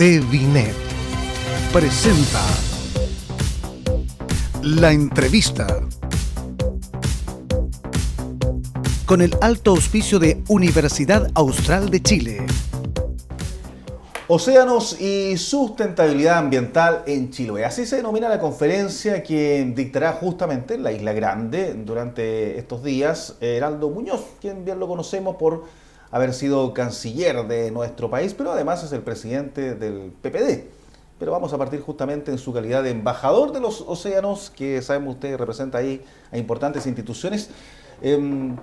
TVNet presenta la entrevista con el alto auspicio de Universidad Austral de Chile. Océanos y sustentabilidad ambiental en Chiloé. Así se denomina la conferencia que dictará justamente en la Isla Grande durante estos días Heraldo Muñoz, quien bien lo conocemos por haber sido canciller de nuestro país, pero además es el presidente del PPD. Pero vamos a partir justamente en su calidad de embajador de los océanos, que sabemos usted representa ahí a importantes instituciones.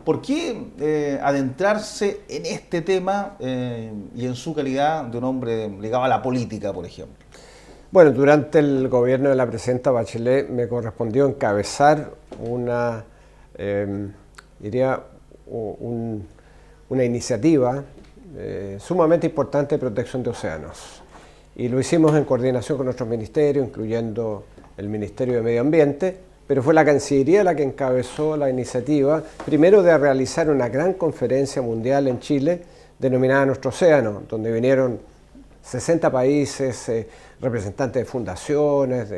¿Por qué adentrarse en este tema y en su calidad de un hombre ligado a la política, por ejemplo? Bueno, durante el gobierno de la presidenta Bachelet me correspondió encabezar una iniciativa sumamente importante de protección de océanos. Y lo hicimos en coordinación con nuestros ministerios, incluyendo el Ministerio de Medio Ambiente, pero fue la Cancillería la que encabezó la iniciativa, primero de realizar una gran conferencia mundial en Chile, denominada Nuestro Océano, donde vinieron 60 países, representantes de fundaciones,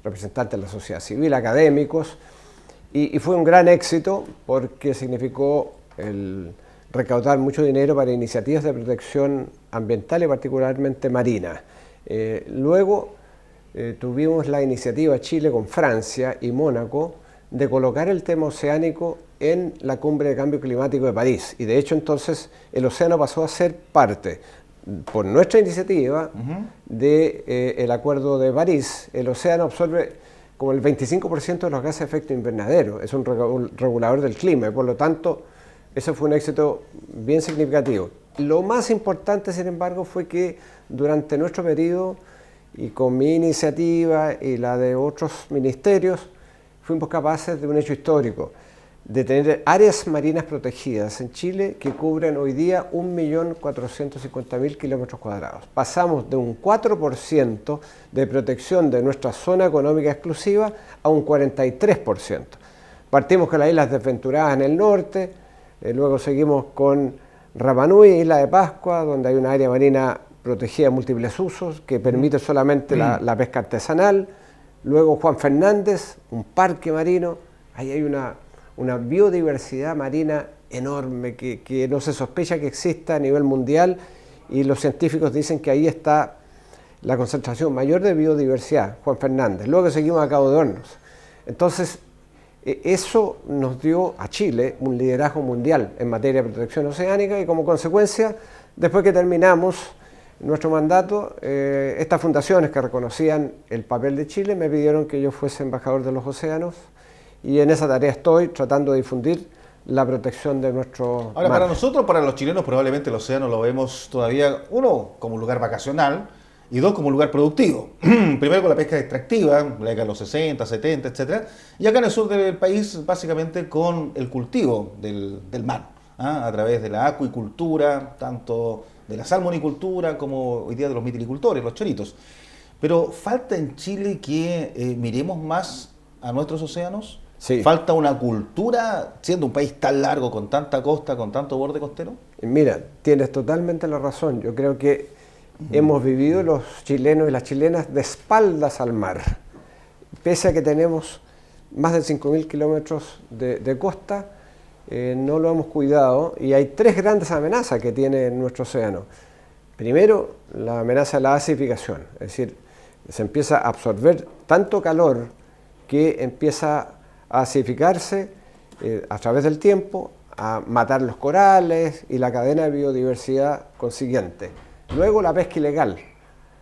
representantes de la sociedad civil, académicos, y fue un gran éxito porque significó el recaudar mucho dinero para iniciativas de protección ambiental y particularmente marina. Luego tuvimos la iniciativa Chile con Francia y Mónaco de colocar el tema oceánico en la Cumbre de Cambio Climático de París. Y de hecho entonces el océano pasó a ser parte, por nuestra iniciativa, del Acuerdo de París. El océano absorbe como el 25% de los gases de efecto invernadero, es un regulador del clima y por lo tanto eso fue un éxito bien significativo. Lo más importante, sin embargo, fue que durante nuestro periodo y con mi iniciativa y la de otros ministerios, fuimos capaces de un hecho histórico, de tener áreas marinas protegidas en Chile que cubren hoy día 1.450.000 kilómetros cuadrados. Pasamos de un 4% de protección de nuestra zona económica exclusiva a un 43%. Partimos con las Islas Desventuradas en el norte, luego seguimos con Rapa Nui, Isla de Pascua, donde hay una área marina protegida de múltiples usos que permite solamente la pesca artesanal. Luego Juan Fernández, un parque marino. Ahí hay una biodiversidad marina enorme que no se sospecha que exista a nivel mundial y los científicos dicen que ahí está la concentración mayor de biodiversidad, Juan Fernández. Luego seguimos a Cabo de Hornos. Entonces, eso nos dio a Chile un liderazgo mundial en materia de protección oceánica y como consecuencia, después que terminamos nuestro mandato, estas fundaciones que reconocían el papel de Chile me pidieron que yo fuese embajador de los océanos y en esa tarea estoy tratando de difundir la protección de nuestro mar. Para nosotros, para los chilenos, probablemente el océano lo vemos todavía, uno, como un lugar vacacional, y dos, como un lugar productivo. Primero con la pesca extractiva, en la década de los 60, 70, etc. Y acá en el sur del país, básicamente con el cultivo del mar, a través de la acuicultura, tanto de la salmonicultura como hoy día de los mitilicultores, los choritos. Pero falta en Chile que miremos más a nuestros océanos. Sí. ¿Falta una cultura, siendo un país tan largo, con tanta costa, con tanto borde costero? Mira, tienes totalmente la razón. Yo creo que hemos vivido los chilenos y las chilenas de espaldas al mar. Pese a que tenemos más de 5.000 kilómetros de costa, no lo hemos cuidado y hay tres grandes amenazas que tiene nuestro océano. Primero, la amenaza de la acidificación, es decir, se empieza a absorber tanto calor que empieza a acidificarse a través del tiempo, a matar los corales y la cadena de biodiversidad consiguiente. Luego la pesca ilegal.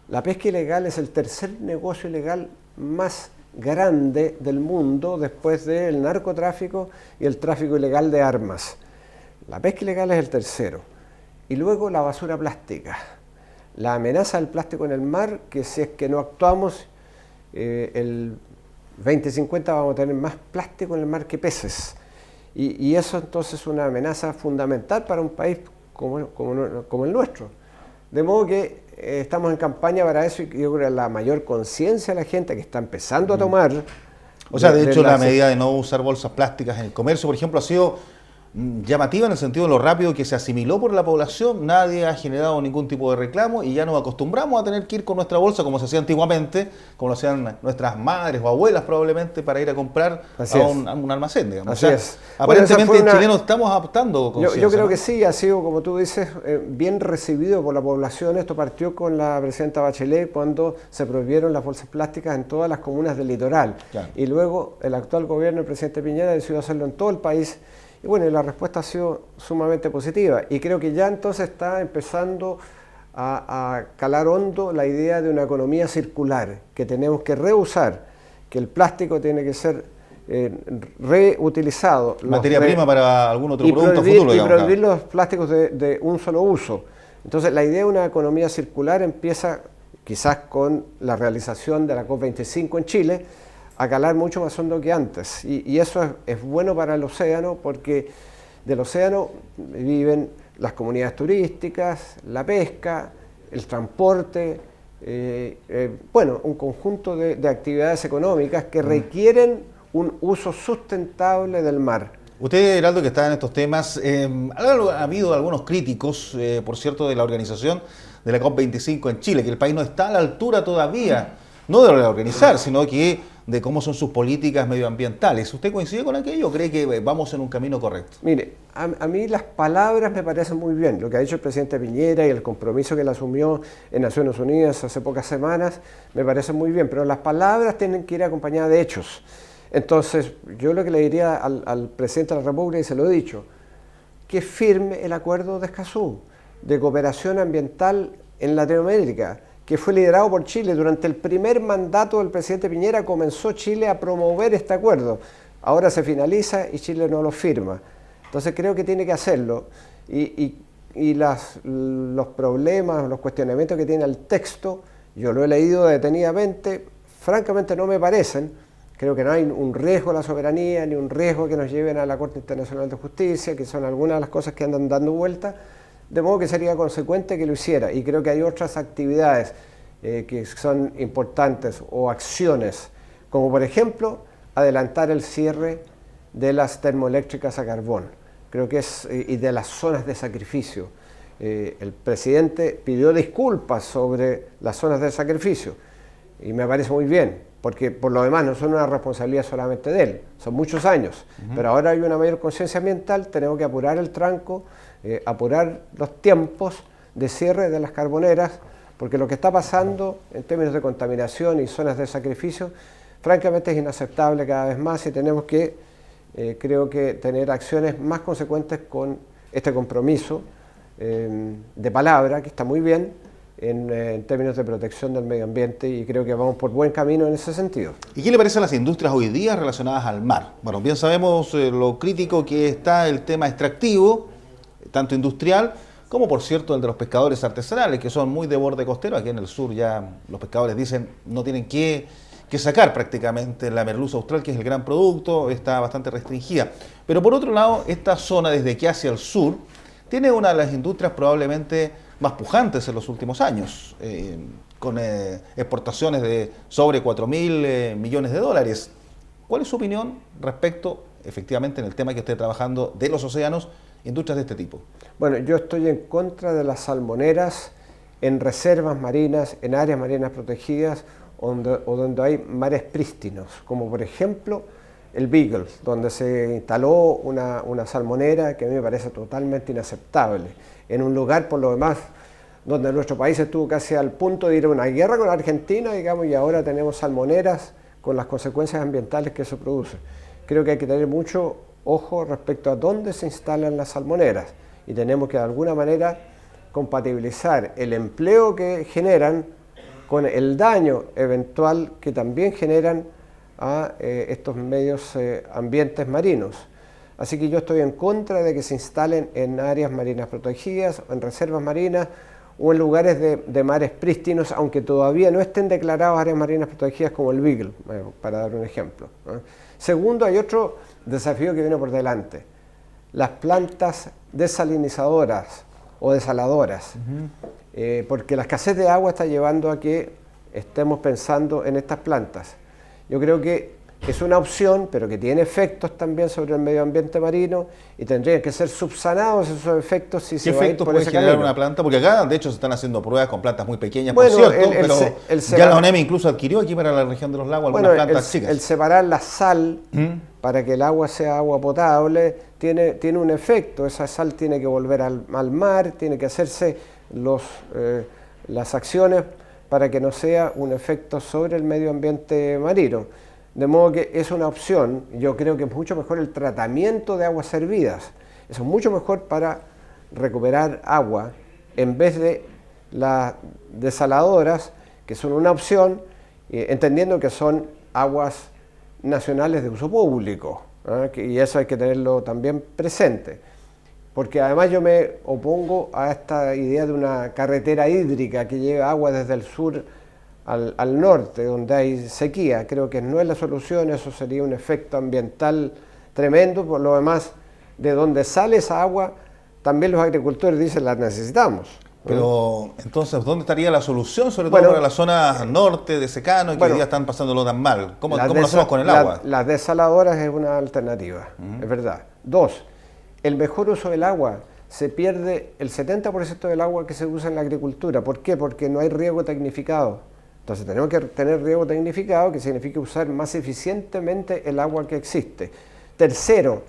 La pesca ilegal es el tercer negocio ilegal más grande del mundo después del narcotráfico y el tráfico ilegal de armas. La pesca ilegal es el tercero. Y luego la basura plástica. La amenaza del plástico en el mar, que si es que no actuamos, el 2050 vamos a tener más plástico en el mar que peces. Y eso entonces es una amenaza fundamental para un país como el nuestro. De modo que estamos en campaña para eso y yo creo que la mayor conciencia de la gente que está empezando a tomar... O sea, de hecho la medida de no usar bolsas plásticas en el comercio, por ejemplo, ha sido llamativa en el sentido de lo rápido que se asimiló por la población. Nadie ha generado ningún tipo de reclamo y ya nos acostumbramos a tener que ir con nuestra bolsa como se hacía antiguamente, como lo hacían nuestras madres o abuelas probablemente, para ir a comprar a un almacén, digamos. Así es. Aparentemente en Chile nos estamos adaptando. Yo creo que sí, ha sido, como tú dices, bien recibido por la población. Esto partió con la presidenta Bachelet cuando se prohibieron las bolsas plásticas en todas las comunas del litoral. Claro. Y luego el actual gobierno, el presidente Piñera, decidió hacerlo en todo el país. Y bueno, la respuesta ha sido sumamente positiva. Y creo que ya entonces está empezando a calar hondo la idea de una economía circular, que tenemos que reusar, que el plástico tiene que ser reutilizado. Materia prima para algún otro producto futuro. Y prohibir los plásticos de un solo uso. Entonces la idea de una economía circular empieza quizás con la realización de la COP25 en Chile, a calar mucho más hondo que antes. Y eso es bueno para el océano, porque del océano viven las comunidades turísticas, la pesca, el transporte, bueno, un conjunto de actividades económicas que requieren un uso sustentable del mar. Usted, Heraldo, que está en estos temas, ha habido algunos críticos, por cierto, de la organización de la COP25 en Chile, que el país no está a la altura todavía, no de organizar, sino que de cómo son sus políticas medioambientales. ¿Usted coincide con aquello o cree que vamos en un camino correcto? Mire, a mí las palabras me parecen muy bien. Lo que ha dicho el presidente Piñera y el compromiso que él asumió en Naciones Unidas hace pocas semanas me parecen muy bien, pero las palabras tienen que ir acompañadas de hechos. Entonces, yo lo que le diría al presidente de la República, y se lo he dicho, que firme el acuerdo de Escazú, de cooperación ambiental en Latinoamérica, que fue liderado por Chile. Durante el primer mandato del presidente Piñera comenzó Chile a promover este acuerdo. Ahora se finaliza y Chile no lo firma. Entonces creo que tiene que hacerlo. Y los problemas, los cuestionamientos que tiene el texto, yo lo he leído detenidamente, francamente no me parecen. Creo que no hay un riesgo a la soberanía, ni un riesgo que nos lleven a la Corte Internacional de Justicia, que son algunas de las cosas que andan dando vuelta. De modo que sería consecuente que lo hiciera, y creo que hay otras actividades que son importantes o acciones, como por ejemplo adelantar el cierre de las termoeléctricas a carbón, creo que y de las zonas de sacrificio. El presidente pidió disculpas sobre las zonas de sacrificio y me parece muy bien, porque por lo demás no son una responsabilidad solamente de él, son muchos años, pero ahora hay una mayor conciencia ambiental, tenemos que apurar el tranco, apurar los tiempos de cierre de las carboneras, porque lo que está pasando en términos de contaminación y zonas de sacrificio, francamente es inaceptable cada vez más, y tenemos que, creo que, tener acciones más consecuentes con este compromiso de palabra, que está muy bien, en términos de protección del medio ambiente, y creo que vamos por buen camino en ese sentido. ¿Y qué le parecen las industrias hoy día relacionadas al mar? Bueno, bien sabemos lo crítico que está el tema extractivo, tanto industrial como, por cierto, el de los pescadores artesanales, que son muy de borde costero. Aquí en el sur ya los pescadores dicen no tienen que sacar prácticamente la merluza austral, que es el gran producto, está bastante restringida. Pero por otro lado, esta zona desde aquí hacia el sur tiene una de las industrias probablemente más pujantes en los últimos años, con exportaciones de sobre 4.000 millones de dólares. ¿Cuál es su opinión respecto, efectivamente, en el tema que esté trabajando de los océanos, industrias de este tipo? Bueno, yo estoy en contra de las salmoneras en reservas marinas, en áreas marinas protegidas, o donde hay mares prístinos, como por ejemplo el Beagle, donde se instaló una salmonera que a mí me parece totalmente inaceptable, en un lugar, por lo demás, donde nuestro país estuvo casi al punto de ir a una guerra con Argentina, digamos, y ahora tenemos salmoneras con las consecuencias ambientales que eso produce. Creo que hay que tener mucho ojo respecto a dónde se instalan las salmoneras, y tenemos que de alguna manera compatibilizar el empleo que generan con el daño eventual que también generan a estos medios ambientes marinos. Así que yo estoy en contra de que se instalen en áreas marinas protegidas, en reservas marinas o en lugares de mares prístinos, aunque todavía no estén declarados áreas marinas protegidas como el Beagle, para dar un ejemplo, ¿no? Segundo, hay otro desafío que viene por delante: las plantas desalinizadoras o desaladoras, porque la escasez de agua está llevando a que estemos pensando en estas plantas. Yo creo que es una opción, pero que tiene efectos también sobre el medio ambiente marino y tendrían que ser subsanados esos efectos si se va a ir efectos por puede ese generar camino. una planta? Porque acá, de hecho, se están haciendo pruebas con plantas muy pequeñas, Bueno, por cierto, pero ya la separar- ONEMI incluso adquirió aquí para la región de los lagos algunas Bueno, plantas chicas. el separar la sal para que el agua sea agua potable tiene un efecto. Esa sal tiene que volver al mar, tiene que hacerse las acciones para que no sea un efecto sobre el medio ambiente marino. De modo que es una opción. Yo creo que es mucho mejor el tratamiento de aguas servidas. Eso es mucho mejor para recuperar agua en vez de las desaladoras, que son una opción, entendiendo que son aguas nacionales de uso público, y eso hay que tenerlo también presente. Porque además yo me opongo a esta idea de una carretera hídrica que lleva agua desde el sur al norte, donde hay sequía. Creo que no es la solución, eso sería un efecto ambiental tremendo. Por lo demás, de donde sale esa agua, también los agricultores dicen la necesitamos. Pero entonces, ¿dónde estaría la solución, sobre todo Bueno, para la zona norte de secano, que hoy día están pasándolo tan mal? ¿Cómo lo hacemos con el agua? Las desaladoras es una alternativa, es verdad. Dos, el mejor uso del agua. Se pierde el 70% del agua que se usa en la agricultura. ¿Por qué? Porque no hay riego tecnificado. Entonces tenemos que tener riego tecnificado, que significa usar más eficientemente el agua que existe. Tercero,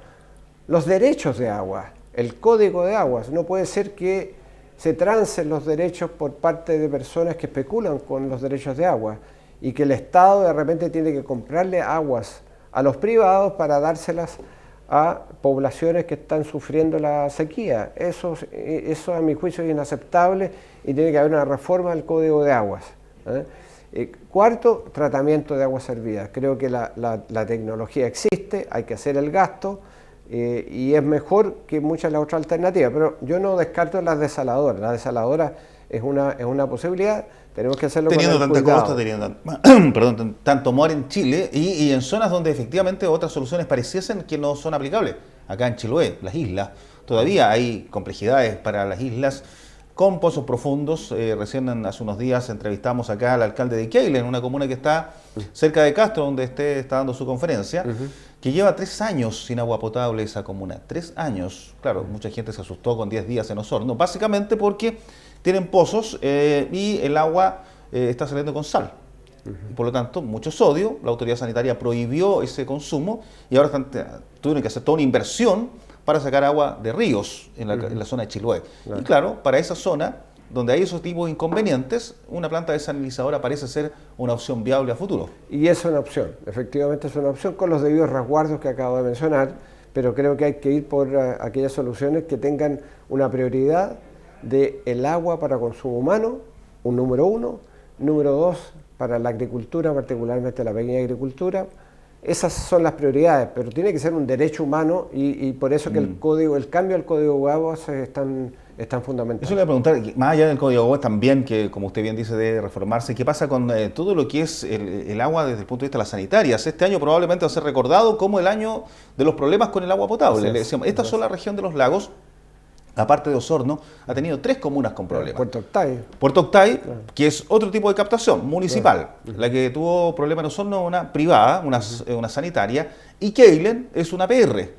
los derechos de agua, el código de aguas. No puede ser que se trancen los derechos por parte de personas que especulan con los derechos de agua y que el Estado de repente tiene que comprarle aguas a los privados para dárselas a poblaciones que están sufriendo la sequía. Eso a mi juicio es inaceptable y tiene que haber una reforma del código de aguas. Cuarto, tratamiento de aguas servidas. Creo que la tecnología existe, hay que hacer el gasto y es mejor que muchas de las otras alternativas, pero yo no descarto las desaladoras. La desaladora es una posibilidad, tenemos que hacerlo teniendo con el tanta cuidado. costa, teniendo perdón, tanto mar en Chile y en zonas donde efectivamente otras soluciones pareciesen que no son aplicables. Acá en Chiloé, las islas, todavía hay complejidades para las islas con pozos profundos. Recién hace unos días entrevistamos acá al alcalde de Keilen, una comuna que está cerca de Castro, donde está dando su conferencia, que lleva 3 años sin agua potable esa comuna. 3 años. Claro, mucha gente se asustó con 10 días en Osorno, básicamente porque tienen pozos y el agua está saliendo con sal. Y por lo tanto, mucho sodio. La autoridad sanitaria prohibió ese consumo y ahora tuvieron que hacer toda una inversión para sacar agua de ríos en la zona de Chiloé. Y claro, para esa zona, donde hay esos tipos de inconvenientes, una planta desalinizadora parece ser una opción viable a futuro. Y es una opción, efectivamente es una opción con los debidos resguardos que acabo de mencionar, pero creo que hay que ir por aquellas soluciones que tengan una prioridad de el agua para consumo humano, un número 1, número 2, para la agricultura, particularmente la pequeña agricultura. Esas son las prioridades, pero tiene que ser un derecho humano y por eso que el cambio al código de aguas es tan fundamental. Eso le voy a preguntar, más allá del código de aguas también, que como usted bien dice debe reformarse, ¿qué pasa con todo lo que es el agua desde el punto de vista de las sanitarias? Este año probablemente va a ser recordado como el año de los problemas con el agua potable. Le decíamos, esta sola región de los lagos, aparte de Osorno, ha tenido 3 comunas con problemas. Puerto Octay. Puerto Octay, que es otro tipo de captación, municipal. La que tuvo problemas en Osorno, una privada, una sanitaria, y Keilen es una PR,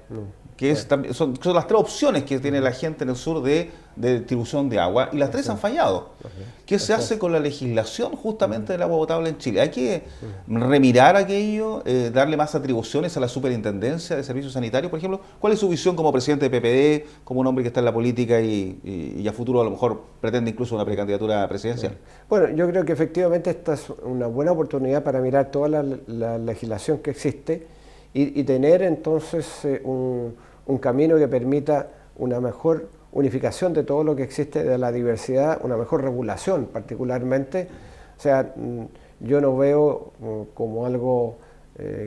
que son las 3 opciones que tiene la gente en el sur de distribución de agua, y las 3 han fallado. ¿Qué se hace con la legislación justamente del agua potable en Chile? Hay que remirar aquello, darle más atribuciones a la Superintendencia de Servicios Sanitarios, por ejemplo. ¿Cuál es su visión como presidente de PPD, como un hombre que está en la política y a futuro a lo mejor pretende incluso una precandidatura presidencial? Bueno, yo creo que efectivamente esta es una buena oportunidad para mirar toda la legislación que existe y tener entonces un camino que permita una mejor unificación de todo lo que existe de la diversidad, una mejor regulación particularmente. O sea, yo no veo como algo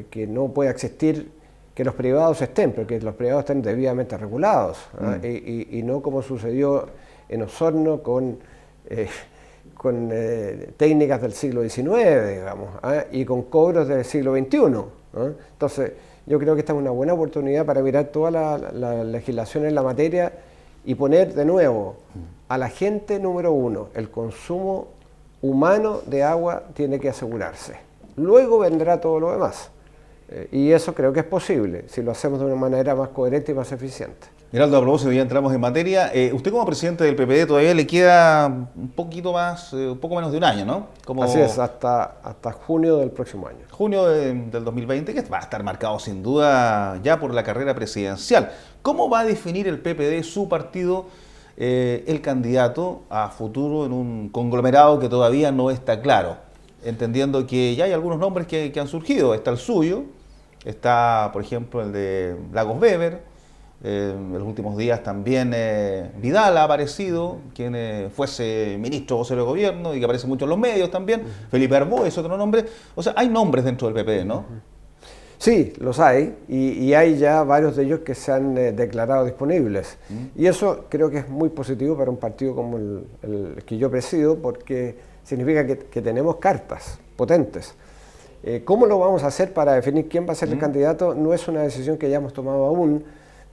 que no pueda existir que los privados estén, pero que los privados estén debidamente regulados, y no como sucedió en Osorno con técnicas del siglo XIX, digamos, y con cobros del siglo XXI. Entonces, yo creo que esta es una buena oportunidad para mirar toda la legislación en la materia y poner de nuevo a la gente número 1, el consumo humano de agua tiene que asegurarse. Luego vendrá todo lo demás. Y eso creo que es posible, si lo hacemos de una manera más coherente y más eficiente. Heraldo, a propósito, ya entramos en materia. Usted como presidente del PPD todavía le queda un poquito más, un poco menos de un año, ¿no? Así es, hasta junio del próximo año. Junio del 2020, que va a estar marcado sin duda ya por la carrera presidencial. ¿Cómo va a definir el PPD, su partido, el candidato a futuro en un conglomerado que todavía no está claro? Entendiendo que ya hay algunos nombres que han surgido. Está el suyo, está, por ejemplo, el de Lagos Weber. En los últimos días también Vidal ha aparecido, quien fuese ministro vocero de gobierno y que aparece mucho en los medios también. Felipe Arbó es otro nombre. O sea, hay nombres dentro del PPD, ¿no? Sí, los hay, y hay ya varios de ellos que se han declarado disponibles. Y eso creo que es muy positivo para un partido como el que yo presido, porque significa que tenemos cartas potentes. ¿Cómo lo vamos a hacer para definir quién va a ser el candidato? No es una decisión que hayamos tomado aún,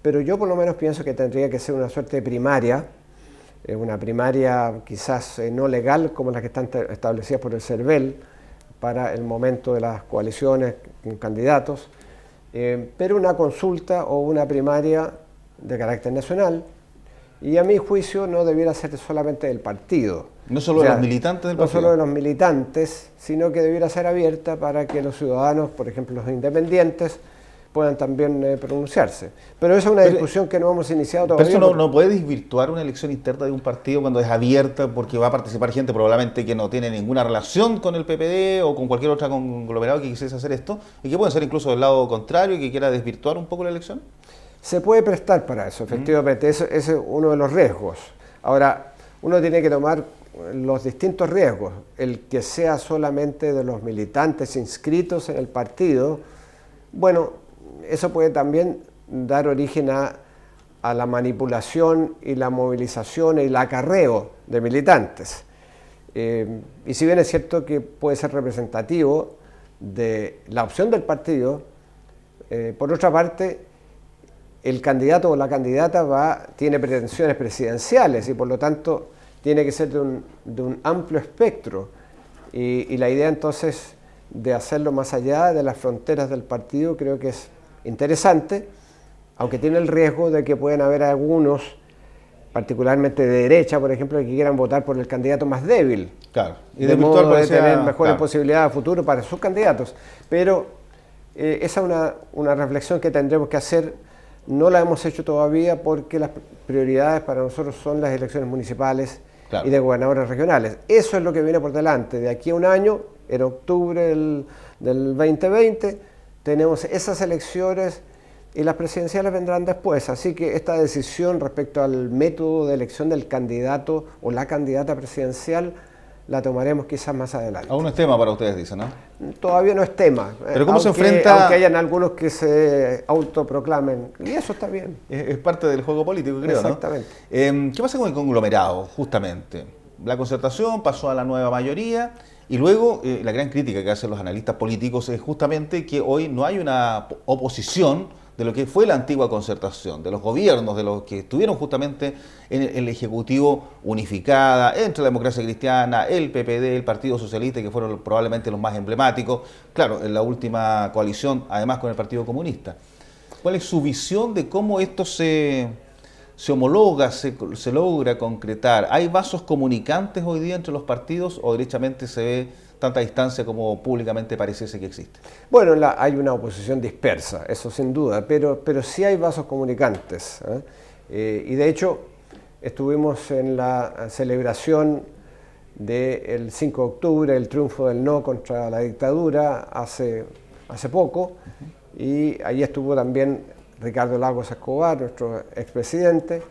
pero yo por lo menos pienso que tendría que ser una suerte de primaria, una primaria quizás no legal como las que están establecidas por el CERVEL para el momento de las coaliciones con candidatos, pero una consulta o una primaria de carácter nacional, y a mi juicio no debiera ser solamente del partido. No solo de los militantes del partido. No solo de los militantes, sino que debiera ser abierta para que los ciudadanos, por ejemplo los independientes, puedan también pronunciarse. Pero esa es una discusión que no hemos iniciado todavía. Pero eso no puede desvirtuar una elección interna de un partido cuando es abierta, porque va a participar gente probablemente que no tiene ninguna relación con el PPD o con cualquier otro conglomerado que quisiese hacer esto, y que pueden ser incluso del lado contrario y que quiera desvirtuar un poco la elección. Se puede prestar para eso, efectivamente. Ese es uno de los riesgos. Ahora, uno tiene que tomar los distintos riesgos. El que sea solamente de los militantes inscritos en el partido, bueno, eso puede también dar origen a la manipulación y la movilización y el acarreo de militantes. Y si bien es cierto que puede ser representativo de la opción del partido, por otra parte, el candidato o la candidata tiene pretensiones presidenciales y por lo tanto tiene que ser de un amplio espectro. Y la idea entonces de hacerlo más allá de las fronteras del partido creo que es interesante, aunque tiene el riesgo de que pueden haber algunos, particularmente de derecha, por ejemplo, que quieran votar por el candidato más débil. Claro. Y de modo de tener mejores posibilidades a futuro para sus candidatos. Pero esa es una reflexión que tendremos que hacer. No la hemos hecho todavía porque las prioridades para nosotros son las elecciones municipales y de gobernadores regionales. Eso es lo que viene por delante. De aquí a un año, en octubre del 2020, tenemos esas elecciones y las presidenciales vendrán después. Así que esta decisión respecto al método de elección del candidato o la candidata presidencial la tomaremos quizás más adelante. Aún no es tema para ustedes, dicen, ¿no? Todavía no es tema. Pero ¿cómo se enfrenta? Aunque hayan algunos que se autoproclamen. Y eso está bien. Es parte del juego político, creo, exactamente. ¿No? ¿Qué pasa con el conglomerado, justamente? La Concertación pasó a la nueva mayoría y luego la gran crítica que hacen los analistas políticos es justamente que hoy no hay una oposición de lo que fue la antigua Concertación, de los gobiernos, de los que estuvieron justamente en el Ejecutivo unificada, entre la Democracia Cristiana, el PPD, el Partido Socialista, que fueron probablemente los más emblemáticos, claro, en la última coalición, además con el Partido Comunista. ¿Cuál es su visión de cómo esto se homologa, se logra concretar? ¿Hay vasos comunicantes hoy día entre los partidos o derechamente se ve tanta distancia como públicamente pareciese que existe? Bueno, hay una oposición dispersa, eso sin duda, pero sí hay vasos comunicantes. Y de hecho, estuvimos en la celebración del 5 de octubre, el triunfo del no contra la dictadura hace poco, y allí estuvo también Ricardo Lagos Escobar, nuestro expresidente,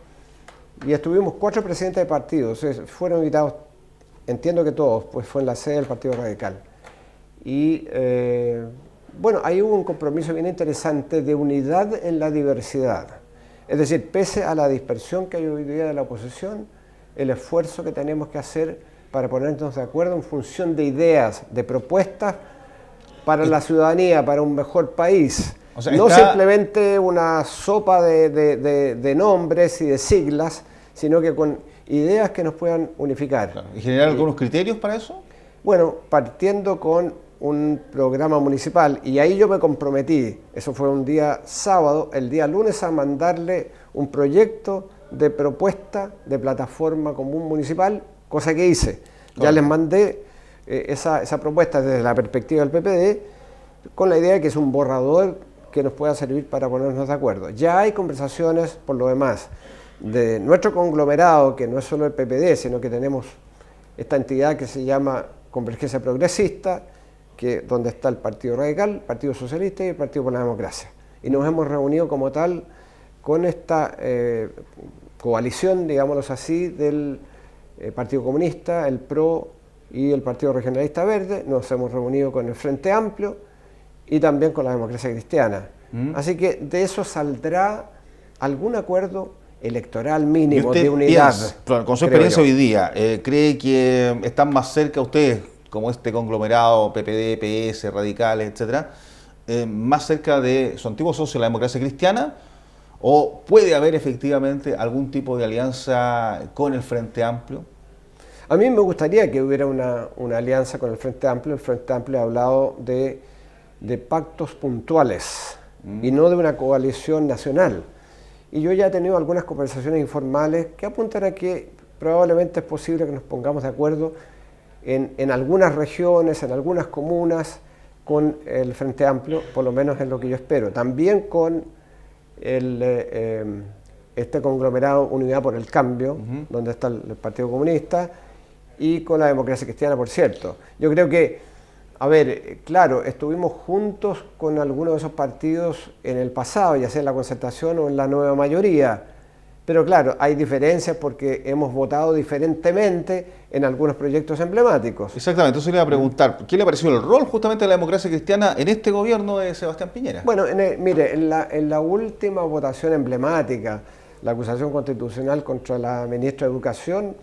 y estuvimos 4 presidentes de partidos, fueron invitados. Entiendo que todos, pues fue en la sede del Partido Radical. Y bueno, ahí hubo un compromiso bien interesante de unidad en la diversidad. Es decir, pese a la dispersión que hay hoy día de la oposición, el esfuerzo que tenemos que hacer para ponernos de acuerdo en función de ideas, de propuestas para la ciudadanía, para un mejor país. O sea, no simplemente una sopa de nombres y de siglas, sino que con ideas que nos puedan unificar. Claro. ¿Y generar algunos criterios para eso? Bueno, partiendo con un programa municipal y ahí yo me comprometí, eso fue un día sábado, el día lunes a mandarle un proyecto de propuesta de plataforma común municipal, cosa que hice. Ya les mandé esa propuesta desde la perspectiva del PPD con la idea de que es un borrador que nos pueda servir para ponernos de acuerdo. Ya hay conversaciones, por lo demás, de nuestro conglomerado, que no es solo el PPD, sino que tenemos esta entidad que se llama Convergencia Progresista, donde está el Partido Radical, el Partido Socialista y el Partido por la Democracia. Y nos hemos reunido como tal con esta coalición, digámoslo así, del Partido Comunista, el PRO y el Partido Regionalista Verde. Nos hemos reunido con el Frente Amplio y también con la Democracia Cristiana. Así que de eso saldrá algún acuerdo electoral mínimo de unidad. Claro, con su experiencia hoy día, ¿cree que están más cerca ustedes, como este conglomerado PPD, PS, radicales, etcétera, más cerca de su antiguo socio, la Democracia Cristiana? ¿O puede haber efectivamente algún tipo de alianza con el Frente Amplio? A mí me gustaría que hubiera una alianza con el Frente Amplio. El Frente Amplio ha hablado de pactos puntuales y no de una coalición nacional. Y yo ya he tenido algunas conversaciones informales que apuntan a que probablemente es posible que nos pongamos de acuerdo en algunas regiones, en algunas comunas, con el Frente Amplio, por lo menos es lo que yo espero. También con este conglomerado Unidad por el Cambio, donde está el Partido Comunista, y con la Democracia Cristiana, por cierto. Yo creo que, a ver, claro, estuvimos juntos con algunos de esos partidos en el pasado, ya sea en la Concertación o en la nueva mayoría, pero claro, hay diferencias porque hemos votado diferentemente en algunos proyectos emblemáticos. Exactamente, entonces le iba a preguntar, ¿qué le pareció el rol justamente de la Democracia Cristiana en este gobierno de Sebastián Piñera? Bueno, mire, en la última votación emblemática, la acusación constitucional contra la ministra de Educación,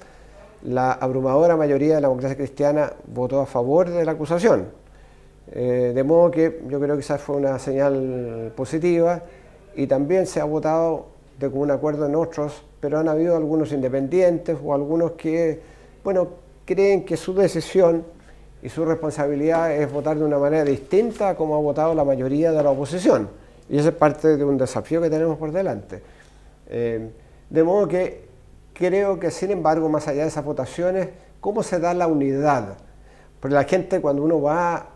la abrumadora mayoría de la Democracia Cristiana votó a favor de la acusación. De modo que yo creo que esa fue una señal positiva y también se ha votado de común acuerdo en otros, pero han habido algunos independientes o algunos que, bueno, creen que su decisión y su responsabilidad es votar de una manera distinta a como ha votado la mayoría de la oposición. Y ese es parte de un desafío que tenemos por delante. De modo que creo que, sin embargo, más allá de esas votaciones, ¿cómo se da la unidad? Porque la gente, cuando uno va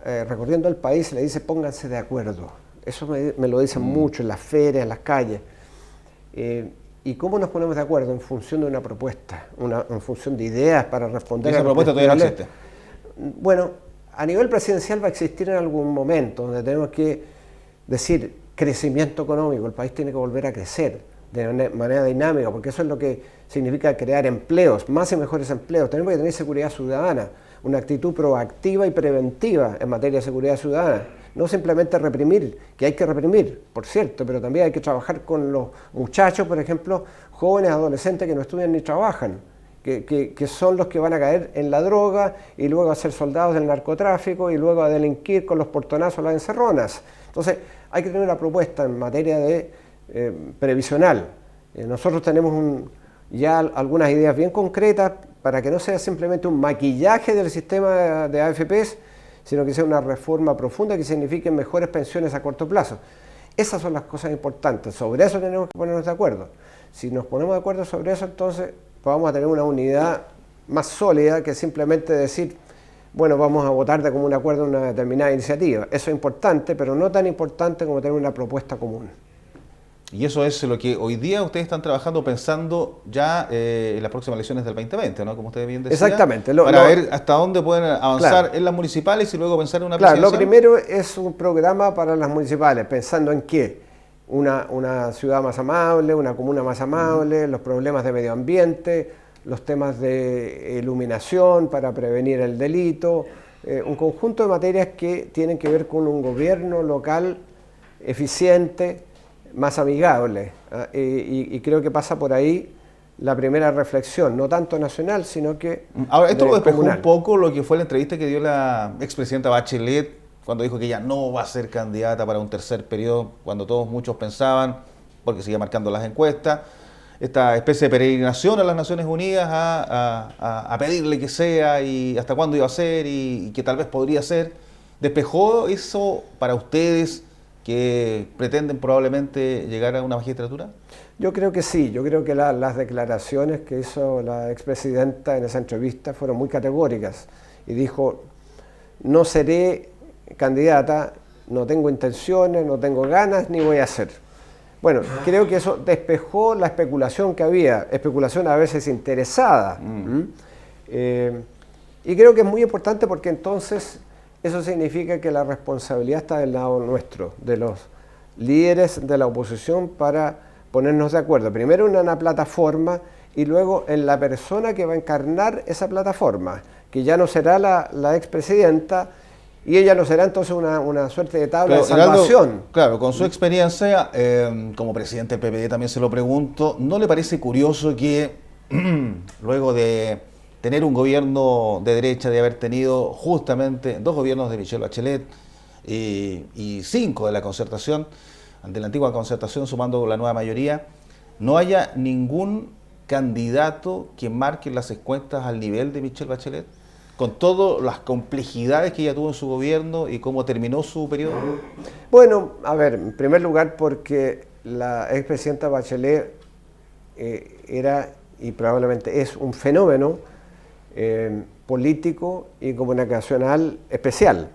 recorriendo el país, le dice pónganse de acuerdo. Eso me lo dicen mucho en las ferias, en las calles. ¿Y cómo nos ponemos de acuerdo? En función de una propuesta, en función de ideas para responder a esa propuesta todavía no existe. Bueno, a nivel presidencial va a existir en algún momento donde tenemos que decir crecimiento económico. El país tiene que volver a crecer de manera dinámica, porque eso es lo que significa crear empleos, más y mejores empleos. Tenemos que tener seguridad ciudadana, una actitud proactiva y preventiva en materia de seguridad ciudadana. No simplemente reprimir, que hay que reprimir, por cierto, pero también hay que trabajar con los muchachos, por ejemplo, jóvenes, adolescentes que no estudian ni trabajan, que son los que van a caer en la droga y luego a ser soldados del narcotráfico y luego a delinquir con los portonazos, las encerronas. Entonces, hay que tener una propuesta en materia de previsional. Nosotros tenemos ya algunas ideas bien concretas para que no sea simplemente un maquillaje del sistema de AFPs, sino que sea una reforma profunda que signifique mejores pensiones a corto plazo. Esas son las cosas importantes, sobre eso tenemos que ponernos de acuerdo. Si nos ponemos de acuerdo sobre eso, entonces vamos a tener una unidad más sólida que simplemente decir, bueno, vamos a votar de común acuerdo en una determinada iniciativa. Eso es importante, pero no tan importante como tener una propuesta común. Y eso es lo que hoy día ustedes están trabajando, pensando ya en las próximas elecciones del 2020, ¿no? Como usted bien decía. Exactamente. Para ver hasta dónde pueden avanzar en las municipales y luego pensar en una presidencial. Lo primero es un programa para las municipales, pensando en qué. Una ciudad más amable, una comuna más amable, los problemas de medio ambiente, los temas de iluminación para prevenir el delito, un conjunto de materias que tienen que ver con un gobierno local eficiente, más amigable, y creo que pasa por ahí la primera reflexión, no tanto nacional, sino que ahora, esto lo despejó comunal. Un poco lo que fue la entrevista que dio la expresidenta Bachelet cuando dijo que ella no va a ser candidata para un tercer periodo, cuando muchos pensaban, porque seguía marcando las encuestas. esta especie de peregrinación a las Naciones Unidas a pedirle que sea y hasta cuándo iba a ser y que tal vez podría ser. ¿Despejó eso para ustedes que pretenden probablemente llegar a una magistratura? Yo creo que sí, yo creo que las declaraciones que hizo la expresidenta en esa entrevista fueron muy categóricas y dijo: no seré candidata, no tengo intenciones, no tengo ganas, ni voy a hacer. Bueno, creo que eso despejó la especulación que había, especulación a veces interesada. Y creo que es muy importante porque entonces eso significa que la responsabilidad está del lado nuestro, de los líderes de la oposición, para ponernos de acuerdo. Primero en una plataforma y luego en la persona que va a encarnar esa plataforma, que ya no será la expresidenta, y ella no será entonces una suerte de tabla de salvación. Heraldo, claro, con su experiencia como presidente del PPD también se lo pregunto, ¿no le parece curioso que luego de tener un gobierno de derecha, de haber tenido justamente 2 gobiernos de Michelle Bachelet y 5 de la concertación, ante la antigua concertación sumando la nueva mayoría, no haya ningún candidato que marque las encuestas al nivel de Michelle Bachelet? Con todas las complejidades que ella tuvo en su gobierno y cómo terminó su periodo? Bueno, a ver, en primer lugar porque la expresidenta Bachelet era y probablemente es un fenómeno político y comunicacional especial.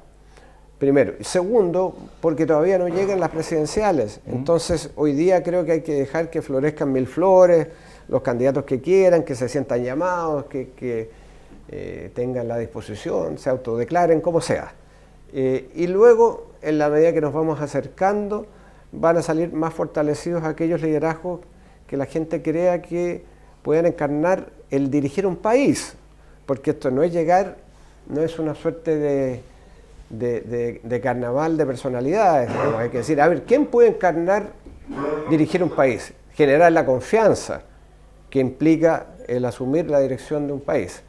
Primero. Segundo, porque todavía no llegan las presidenciales. Entonces, hoy día creo que hay que dejar que florezcan 1000 flores, los candidatos que quieran, que se sientan llamados, que tengan la disposición, se autodeclaren, como sea. Y luego, en la medida que nos vamos acercando, van a salir más fortalecidos aquellos liderazgos que la gente crea que puedan encarnar el dirigir un país, porque esto no es llegar, no es una suerte de carnaval de personalidades, ¿no? Hay que decir, a ver, ¿quién puede encarnar dirigir un país? Generar la confianza que implica el asumir la dirección de un país.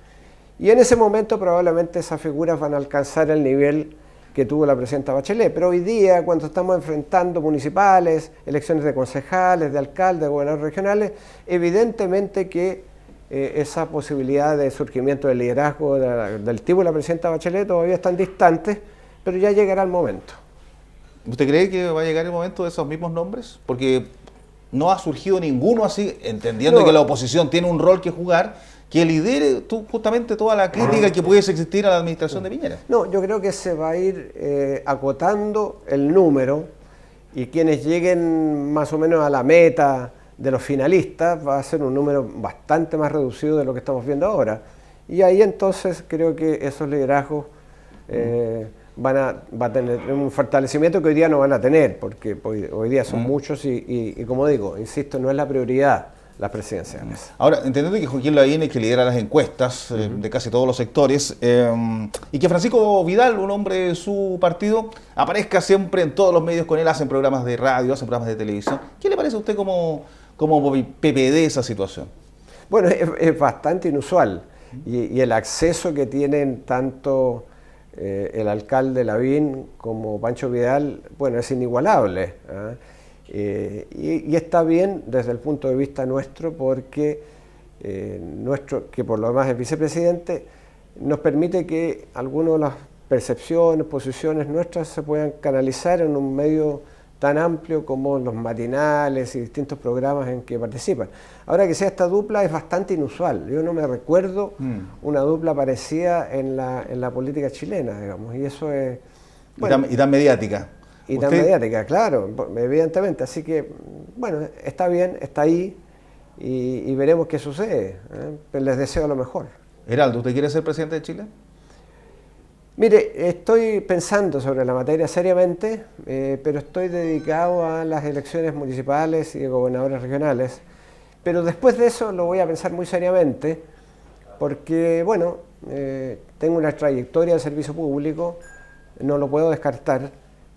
Y en ese momento probablemente esas figuras van a alcanzar el nivel que tuvo la presidenta Bachelet. Pero hoy día, cuando estamos enfrentando municipales, elecciones de concejales, de alcaldes, de gobernadores regionales, evidentemente que esa posibilidad de surgimiento del liderazgo del tipo de la presidenta Bachelet todavía están distantes, pero ya llegará el momento. ¿Usted cree que va a llegar el momento de esos mismos nombres? Porque no ha surgido ninguno así, entendiendo que la oposición tiene un rol que jugar, que lidere justamente toda la crítica que pudiese existir a la administración de Piñera. No, yo creo que se va a ir acotando el número, y quienes lleguen más o menos a la meta de los finalistas va a ser un número bastante más reducido de lo que estamos viendo ahora. Y ahí entonces creo que esos liderazgos va a tener un fortalecimiento que hoy día no van a tener, porque hoy día son muchos y como digo, insisto, no es la prioridad las presidenciales. Ahora, entendiendo que Joaquín Lavín es que lidera las encuestas de casi todos los sectores, y que Francisco Vidal, un hombre de su partido, aparezca siempre en todos los medios con él, hacen programas de radio, hacen programas de televisión. ¿Qué le parece a usted como PPD esa situación? Bueno, es bastante inusual, y el acceso que tienen tanto el alcalde Lavín como Pancho Vidal, bueno, es inigualable, ¿eh? Y está bien desde el punto de vista nuestro, porque que por lo demás es vicepresidente, nos permite que algunas de las percepciones, posiciones nuestras se puedan canalizar en un medio tan amplio como los matinales y distintos programas en que participan. Ahora, que sea esta dupla es bastante inusual. Yo no me recuerdo una dupla parecida en la política chilena, digamos, y eso es... Bueno, y tan mediática. Y tan mediática, claro, evidentemente. Así que, bueno, está bien, está ahí, y veremos qué sucede. Pero les deseo lo mejor. Heraldo, ¿usted quiere ser presidente de Chile? Mire, estoy pensando sobre la materia seriamente, pero estoy dedicado a las elecciones municipales y de gobernadores regionales. Pero después de eso lo voy a pensar muy seriamente, porque, bueno, tengo una trayectoria de servicio público, no lo puedo descartar.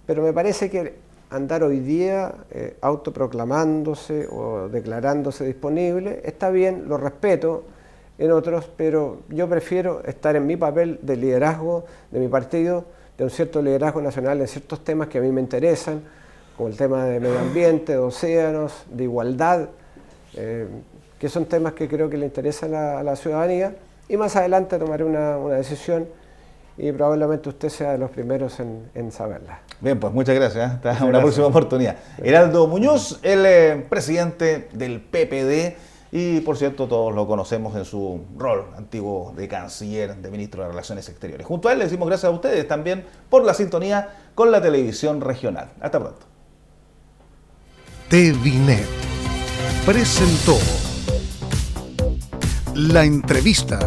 Pero me parece que andar hoy día autoproclamándose o declarándose disponible está bien, lo respeto en otros, pero yo prefiero estar en mi papel de liderazgo de mi partido, de un cierto liderazgo nacional en ciertos temas que a mí me interesan, como el tema de medio ambiente, de océanos, de igualdad, que son temas que creo que le interesan a la ciudadanía, y más adelante tomaré una decisión y probablemente usted sea de los primeros en saberla. Bien, pues muchas gracias. Hasta Muchas una gracias. próxima oportunidad. Heraldo Muñoz, el presidente del PPD, y por cierto todos lo conocemos en su rol antiguo de canciller, de ministro de Relaciones Exteriores. Junto a él le decimos gracias a ustedes también por la sintonía con la televisión regional. Hasta pronto. TVNet presentó la entrevista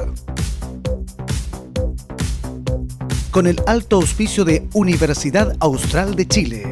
con el alto auspicio de Universidad Austral de Chile.